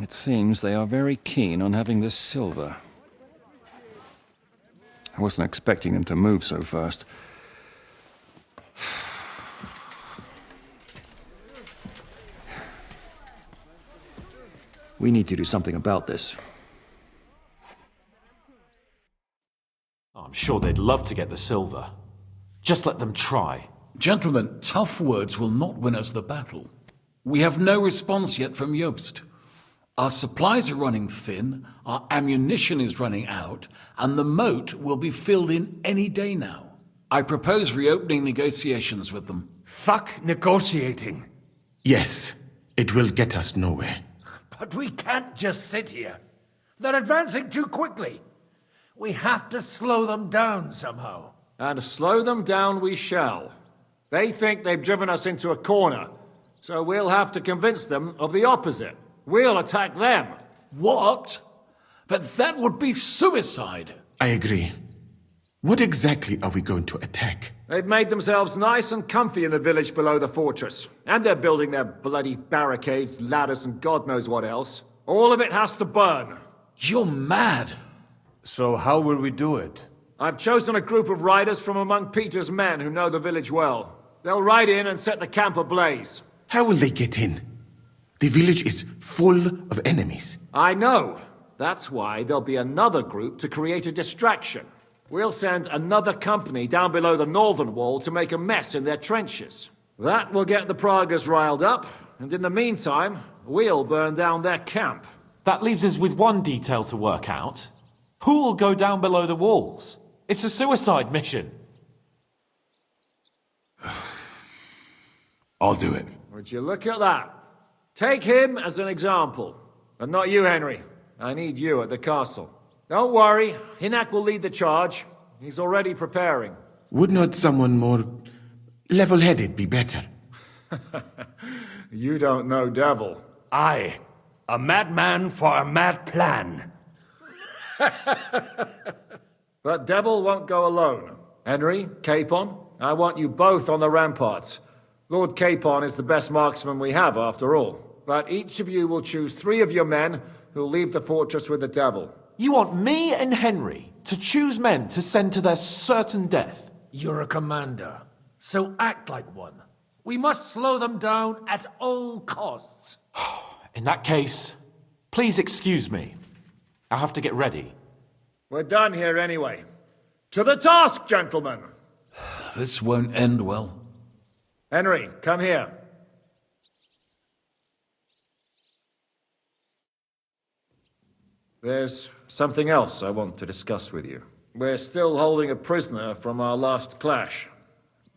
It seems they are very keen on having this silver. I wasn't expecting them to move so fast. We need to do something about this. I'm sure they'd love to get the silver. Just let them try. Gentlemen, tough words will not win us the battle. We have no response yet from Jobst. Our supplies are running thin, our ammunition is running out, and the moat will be filled in any day now. I propose reopening negotiations with them. Fuck negotiating. Yes, it will get us nowhere. But we can't just sit here. They're advancing too quickly. We have to slow them down somehow. And slow them down we shall. They think they've driven us into a corner, so we'll have to convince them of the opposite. We'll attack them. What? But that would be suicide. I agree. What exactly are we going to attack? They've made themselves nice and comfy in the village below the fortress. And they're building their bloody barricades, ladders, and God knows what else. All of it has to burn. You're mad. So how will we do it? I've chosen a group of riders from among Peter's men who know the village well. They'll ride in and set the camp ablaze. How will they get in? The village is full of enemies. I know. That's why there'll be another group to create a distraction. We'll send another company down below the northern wall to make a mess in their trenches. That will get the Pragas riled up, and in the meantime, we'll burn down their camp. That leaves us with one detail to work out. Who will go down below the walls? It's a suicide mission. I'll do it. Would you look at that? Take him as an example. But not you, Henry. I need you at the castle. Don't worry, Hinak will lead the charge. He's already preparing. Would not someone more level-headed be better? You don't know Devil. Aye. A madman for a mad plan. But Devil won't go alone. Henry, Capon, I want you both on the ramparts. Lord Capon is the best marksman we have, after all. But each of you will choose 3 of your men who'll leave the fortress with the Devil. You want me and Henry to choose men to send to their certain death? You're a commander, so act like one. We must slow them down at all costs. In that case, please excuse me. I have to get ready. We're done here anyway. To the task, gentlemen! This won't end well. Henry, come here. There's something else I want to discuss with you. We're still holding a prisoner from our last clash.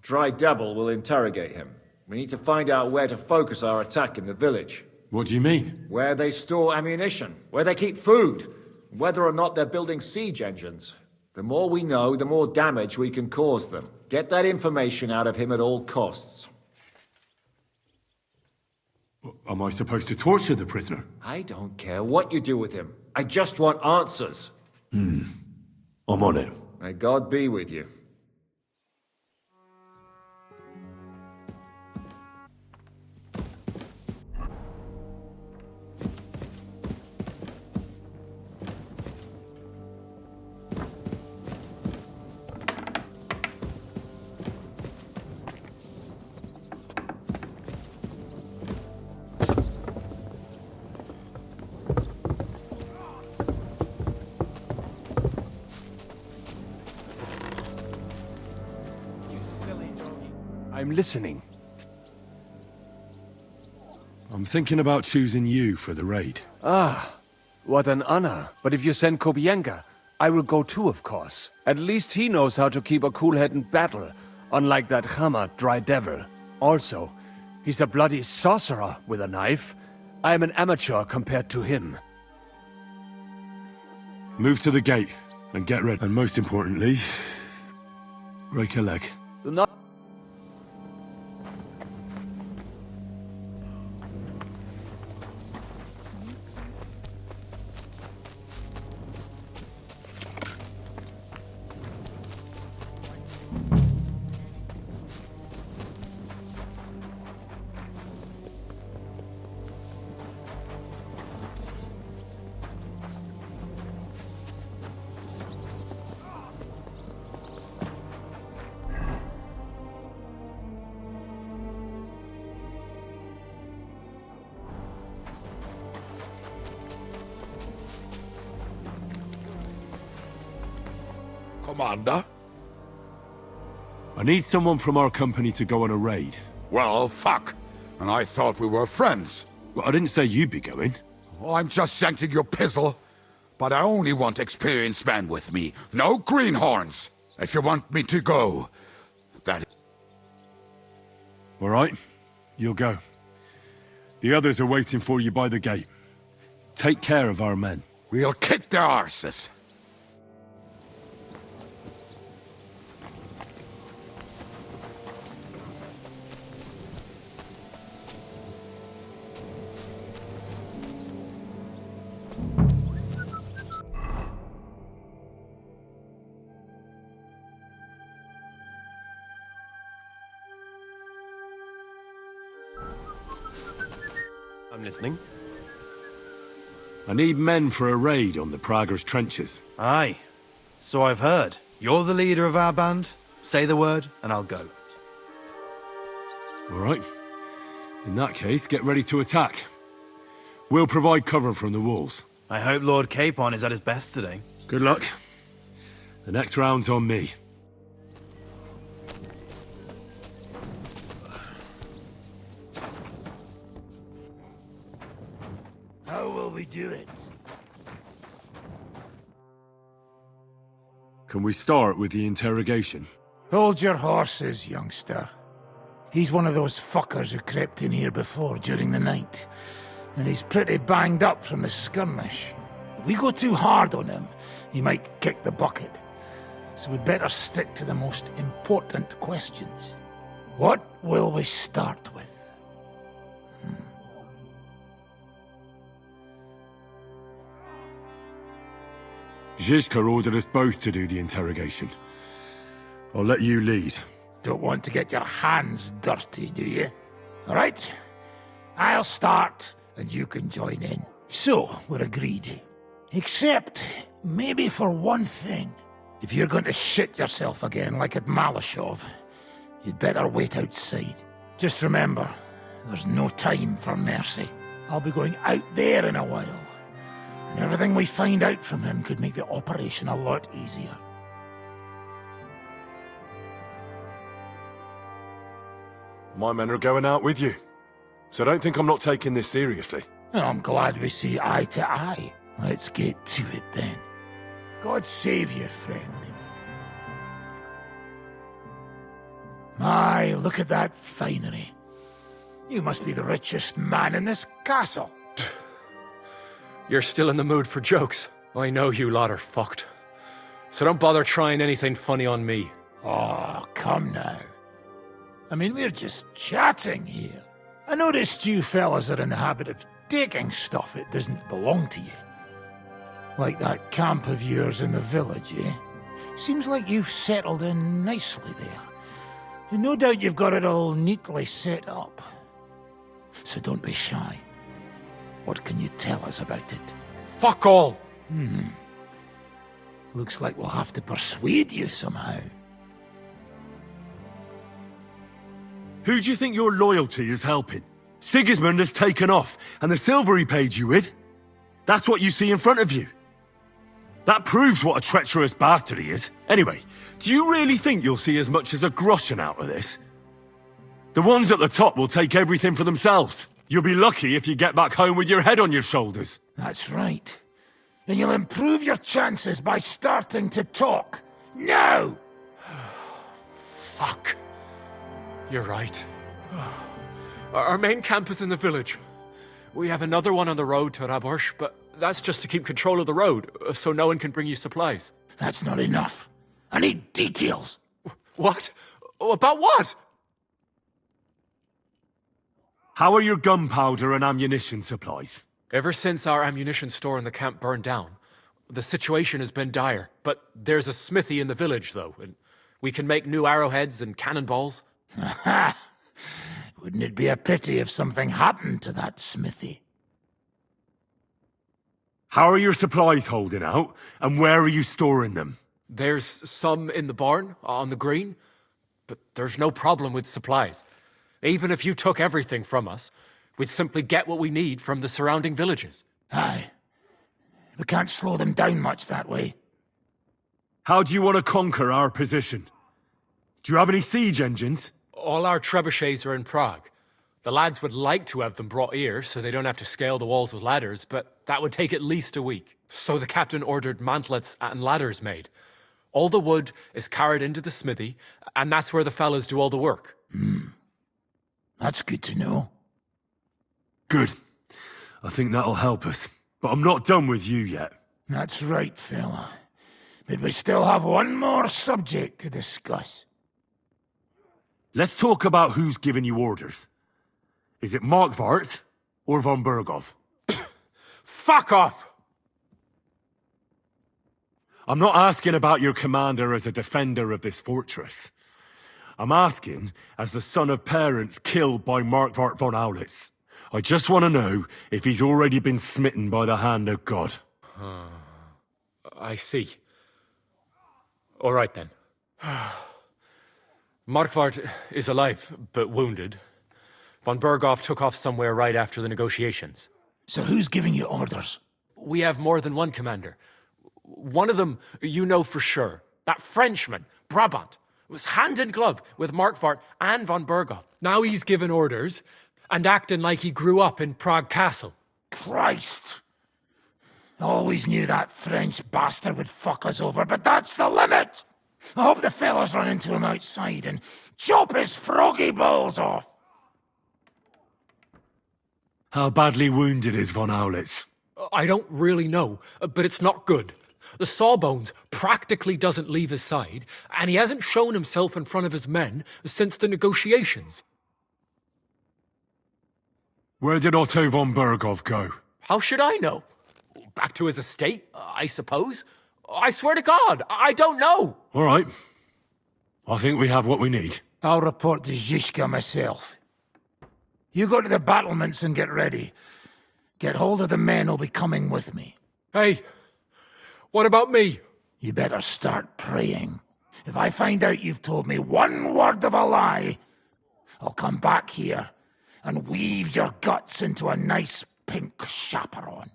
Dry Devil will interrogate him. We need to find out where to focus our attack in the village. What do you mean? Where they store ammunition, where they keep food, whether or not they're building siege engines. The more we know, the more damage we can cause them. Get that information out of him at all costs. Am I supposed to torture the prisoner? I don't care what you do with him. I just want answers. I'm on it. May God be with you. I'm listening. I'm thinking about choosing you for the raid. Ah, what an honor. But if you send Kobienka, I will go too, of course. At least he knows how to keep a cool head in battle, unlike that Hammer Dry Devil. Also, he's a bloody sorcerer with a knife. I am an amateur compared to him. Move to the gate and get ready. And most importantly, break a leg. Do not Commander? I need someone from our company to go on a raid. Well, fuck. And I thought we were friends. Well, I didn't say you'd be going. I'm just shanking your pizzle. But I only want experienced men with me. No greenhorns. If you want me to go, that... All right, you'll go. The others are waiting for you by the gate. Take care of our men. We'll kick their arses. I'm listening. I need men for a raid on the Prager's trenches. Aye. So I've heard. You're the leader of our band. Say the word, and I'll go. All right. In that case, get ready to attack. We'll provide cover from the walls. I hope Lord Capon is at his best today. Good luck. The next round's on me. How will we do it? Can we start with the interrogation? Hold your horses, youngster. He's one of those fuckers who crept in here before during the night. And he's pretty banged up from the skirmish. If we go too hard on him, he might kick the bucket. So we'd better stick to the most important questions. What will we start with? Zizka ordered us both to do the interrogation. I'll let you lead. Don't want to get your hands dirty, do you? All right. I'll start, and you can join in. So, we're agreed. Except, maybe for one thing. If you're going to shit yourself again like at Malashov, you'd better wait outside. Just remember, there's no time for mercy. I'll be going out there in a while. And everything we find out from him could make the operation a lot easier. My men are going out with you. So don't think I'm not taking this seriously. Well, I'm glad we see eye to eye. Let's get to it then. God save you, friend. My, look at that finery. You must be the richest man in this castle. You're still in the mood for jokes. I know you lot are fucked. So don't bother trying anything funny on me. Oh, come now. I mean, we're just chatting here. I noticed you fellas are in the habit of taking stuff that doesn't belong to you. Like that camp of yours in the village, eh? Seems like you've settled in nicely there. And no doubt you've got it all neatly set up. So don't be shy. What can you tell us about it? Fuck all! Looks like we'll have to persuade you somehow. Who do you think your loyalty is helping? Sigismund has taken off, and the silver he paid you with? That's what you see in front of you. That proves what a treacherous bastard he is. Anyway, do you really think you'll see as much as a groschen out of this? The ones at the top will take everything for themselves. You'll be lucky if you get back home with your head on your shoulders. That's right. And you'll improve your chances by starting to talk. Now! Fuck. You're right. Our main camp is in the village. We have another one on the road to Raborsh, but that's just to keep control of the road, so no one can bring you supplies. That's not enough. I need details. What? About what? How are your gunpowder and ammunition supplies? Ever since our ammunition store in the camp burned down, the situation has been dire. But there's a smithy in the village, though, and we can make new arrowheads and cannonballs. Aha! Wouldn't it be a pity if something happened to that smithy? How are your supplies holding out, and where are you storing them? There's some in the barn, on the green, but there's no problem with supplies. Even if you took everything from us, we'd simply get what we need from the surrounding villages. Aye. We can't slow them down much that way. How do you want to conquer our position? Do you have any siege engines? All our trebuchets are in Prague. The lads would like to have them brought here so they don't have to scale the walls with ladders, but that would take at least a week. So the captain ordered mantlets and ladders made. All the wood is carried into the smithy, and that's where the fellas do all the work. That's good to know. Good. I think that'll help us. But I'm not done with you yet. That's right, fella. But we still have one more subject to discuss. Let's talk about who's giving you orders. Is it Markvart or von Bergov? Fuck off! I'm not asking about your commander as a defender of this fortress. I'm asking as the son of parents killed by Markvart von Aulitz. I just want to know if he's already been smitten by the hand of God. I see. All right then. Markvart is alive, but wounded. Von Bergov took off somewhere right after the negotiations. So who's giving you orders? We have more than one commander. One of them you know for sure. That Frenchman, Brabant, was hand in glove with Markvart and von Bergov. Now he's given orders and acting like he grew up in Prague Castle. Christ! Always knew that French bastard would fuck us over, but that's the limit! I hope the fellas run into him outside and chop his froggy balls off! How badly wounded is von Aulitz? I don't really know, but it's not good. The sawbones practically doesn't leave his side, and he hasn't shown himself in front of his men since the negotiations. Where did Otto von Bergov go? How should I know? Back to his estate, I suppose? I swear to God, I don't know! All right. I think we have what we need. I'll report to Zizka myself. You go to the battlements and get ready. Get hold of the men who'll be coming with me. Hey, what about me? You better start praying. If I find out you've told me one word of a lie, I'll come back here and weave your guts into a nice pink chaperon.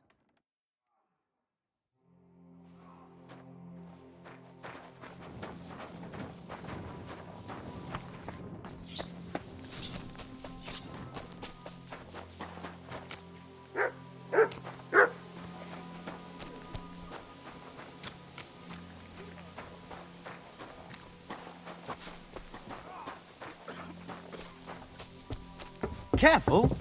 Careful!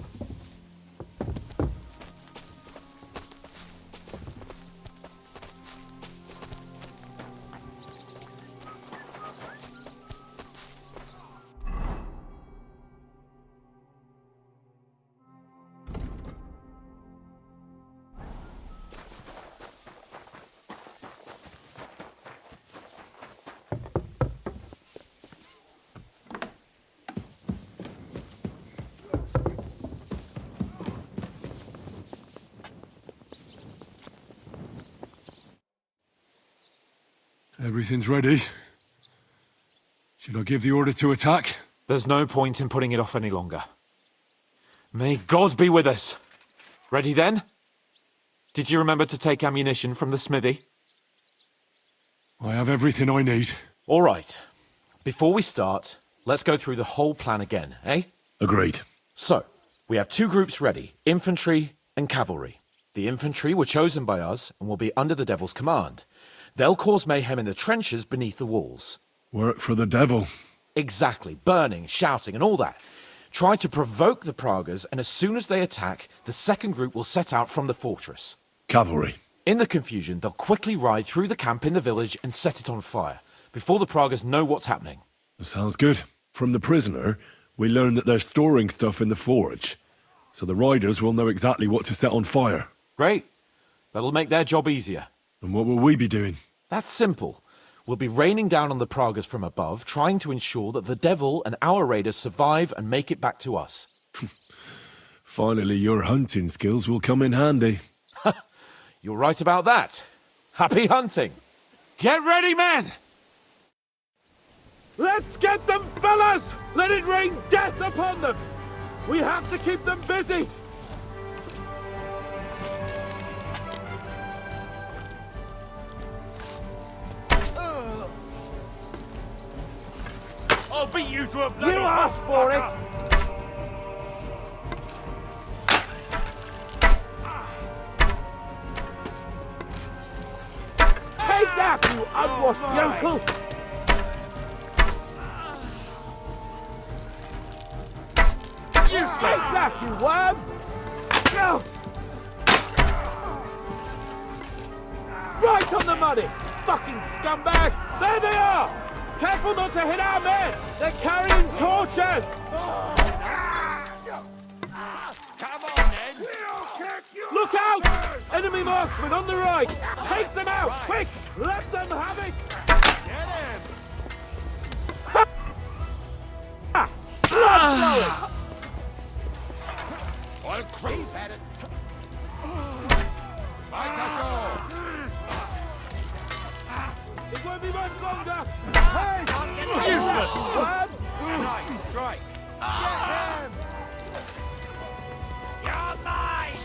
Everything's ready. Should I give the order to attack? There's no point in putting it off any longer. May God be with us. Ready then? Did you remember to take ammunition from the smithy? I have everything I need. All right. Before we start, let's go through the whole plan again, eh? Agreed. So, we have two groups ready, infantry and cavalry. The infantry were chosen by us and will be under the Devil's command. They'll cause mayhem in the trenches beneath the walls. Work for the devil. Exactly. Burning, shouting, and all that. Try to provoke the Pragas, and as soon as they attack, the second group will set out from the fortress. Cavalry. In the confusion, they'll quickly ride through the camp in the village and set it on fire, before the Pragas know what's happening. That sounds good. From the prisoner, we learned that they're storing stuff in the forge, so the riders will know exactly what to set on fire. Great. That'll make their job easier. And what will we be doing? That's simple. We'll be raining down on the Pragas from above, trying to ensure that the devil and our raiders survive and make it back to us. Finally, your hunting skills will come in handy. You're right about that. Happy hunting! Get ready, men! Let's get them, fellas! Let it rain death upon them! We have to keep them busy! beat you to a bloody... You asked for it! Take that, you unwashed yokel! You take that, you worm! Go! Right on the money! Fucking scumbag! There they are! Careful not to hit our men! They're carrying torches! Come on, then! Look out! Enemy marksmen on the right! Take them out! Quick! Let them have it! Get him! Blood flowing! All crews had it. It won't be much longer! Hey! Useless! Nice strike. Get him! You're mine!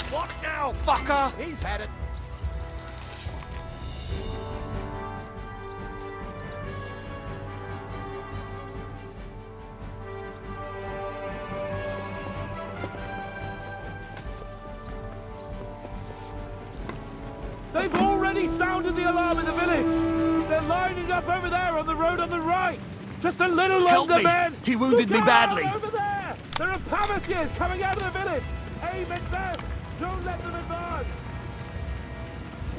What now, fucker? He's had it. They've already sounded the alarm in the village! They're lining up over there on the road on the right! Just a little longer, men! He wounded me badly! Over there! There are Pavasiers coming out of the village! Aim at them! Don't let them advance!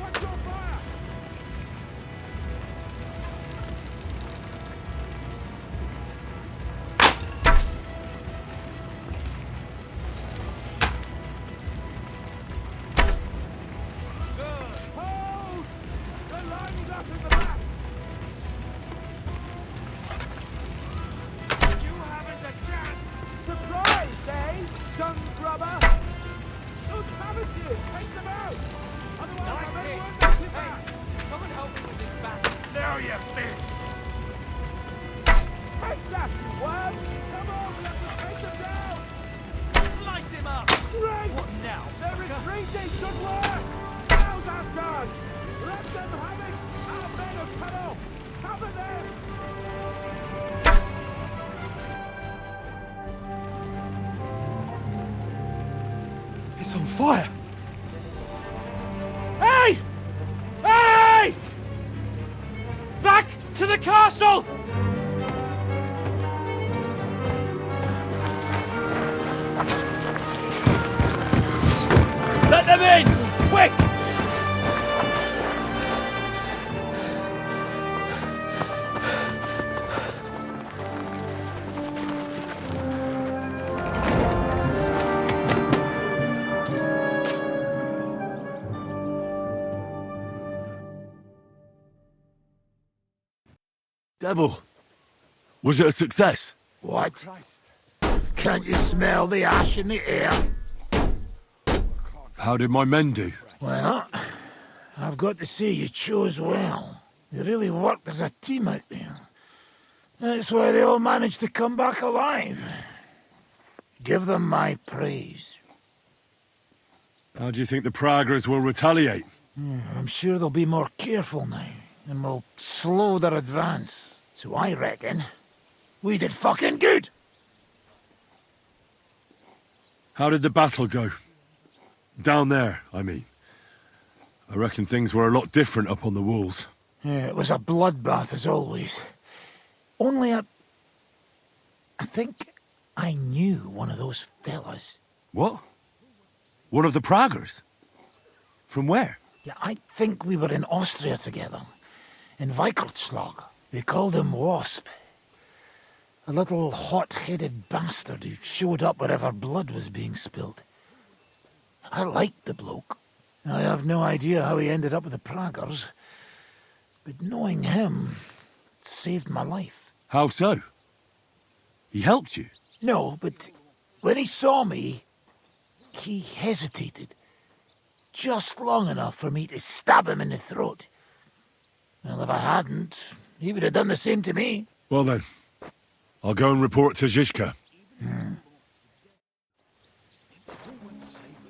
Watch your fire! Hold! They're lining up in the back! You haven't a chance! Surprise, eh? Dung grubber! Those Pavasiers! Take them out! Otherwise, I'll make you back! Someone help me with this bastard! There you bitch! Take that, you worm! Come on, we have to take them down! Slice him up! Great! What now? They're retreating! Good work! Now's our chance! Let them have it! Our men are cut off! Cover them! It's on fire! Hey! Hey! Back to the castle! Let them in! Quick! Devil, was it a success? What? Can't you smell the ash in the air? How did my men do? Well, I've got to say you chose well. You really worked as a team out there. That's why they all managed to come back alive. Give them my praise. How do you think the Praggers will retaliate? I'm sure they'll be more careful now, and will slow their advance. So I reckon we did fucking good! How did the battle go? Down there, I mean. I reckon things were a lot different up on the walls. Yeah, it was a bloodbath as always. Only I think I knew one of those fellas. What? One of the Praggers? From where? Yeah, I think we were in Austria together. In Weikertslag. They called him Wasp. A little hot-headed bastard who showed up wherever blood was being spilled. I liked the bloke. I have no idea how he ended up with the Praggers. But knowing him saved my life. How so? He helped you? No, but when he saw me, he hesitated. Just long enough for me to stab him in the throat. Well, if I hadn't, he would have done the same to me. Well then, I'll go and report to Zizka.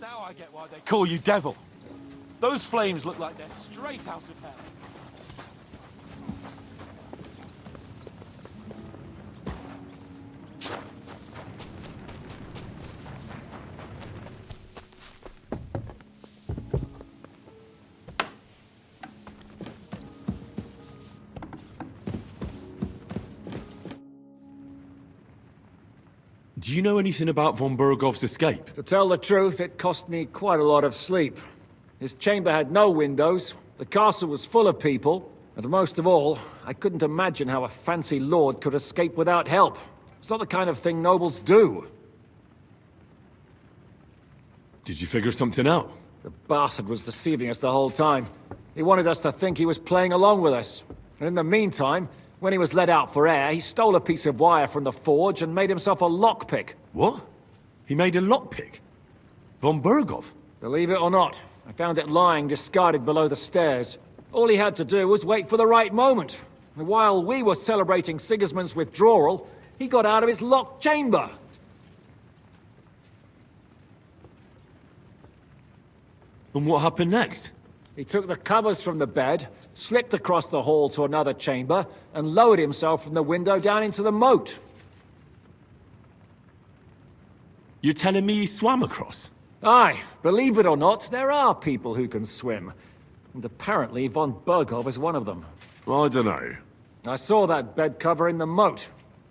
Now I get why they call you Devil. Those flames look like they're straight out of hell. Do you know anything about von Bergov's escape? To tell the truth, it cost me quite a lot of sleep. His chamber had no windows, the castle was full of people, and most of all, I couldn't imagine how a fancy lord could escape without help. It's not the kind of thing nobles do. Did you figure something out? The bastard was deceiving us the whole time. He wanted us to think he was playing along with us. And in the meantime, when he was let out for air, he stole a piece of wire from the forge and made himself a lockpick. What? He made a lockpick? Von Bergov? Believe it or not, I found it lying discarded below the stairs. All he had to do was wait for the right moment. And while we were celebrating Sigismund's withdrawal, he got out of his locked chamber. And what happened next? He took the covers from the bed, slipped across the hall to another chamber, and lowered himself from the window down into the moat. You're telling me he swam across? Aye, believe it or not, there are people who can swim. And apparently von Bergov is one of them. I don't know. I saw that bed cover in the moat.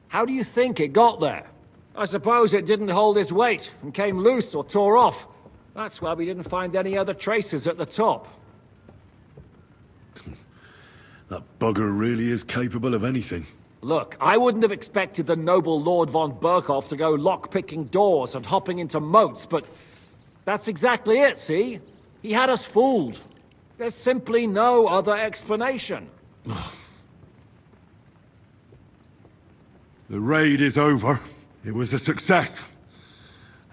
How do you think it got there? I suppose it didn't hold his weight and came loose or tore off. That's why we didn't find any other traces at the top. That bugger really is capable of anything. Look, I wouldn't have expected the noble Lord von Berkhoff to go lock-picking doors and hopping into moats, but that's exactly it, see? He had us fooled. There's simply no other explanation. The raid is over. It was a success.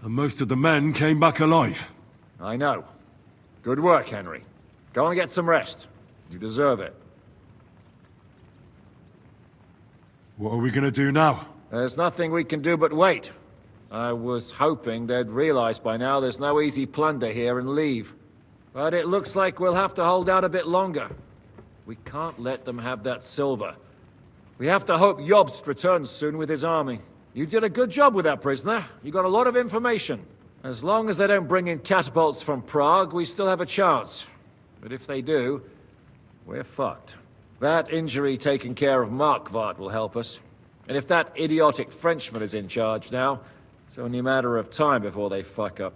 And most of the men came back alive. I know. Good work, Henry. Go and get some rest. You deserve it. What are we gonna do now? There's nothing we can do but wait. I was hoping they'd realize by now there's no easy plunder here and leave. But it looks like we'll have to hold out a bit longer. We can't let them have that silver. We have to hope Jobst returns soon with his army. You did a good job with that prisoner. You got a lot of information. As long as they don't bring in catapults from Prague, we still have a chance. But if they do, we're fucked. That injury taking care of Markvart will help us. And if that idiotic Frenchman is in charge now, it's only a matter of time before they fuck up.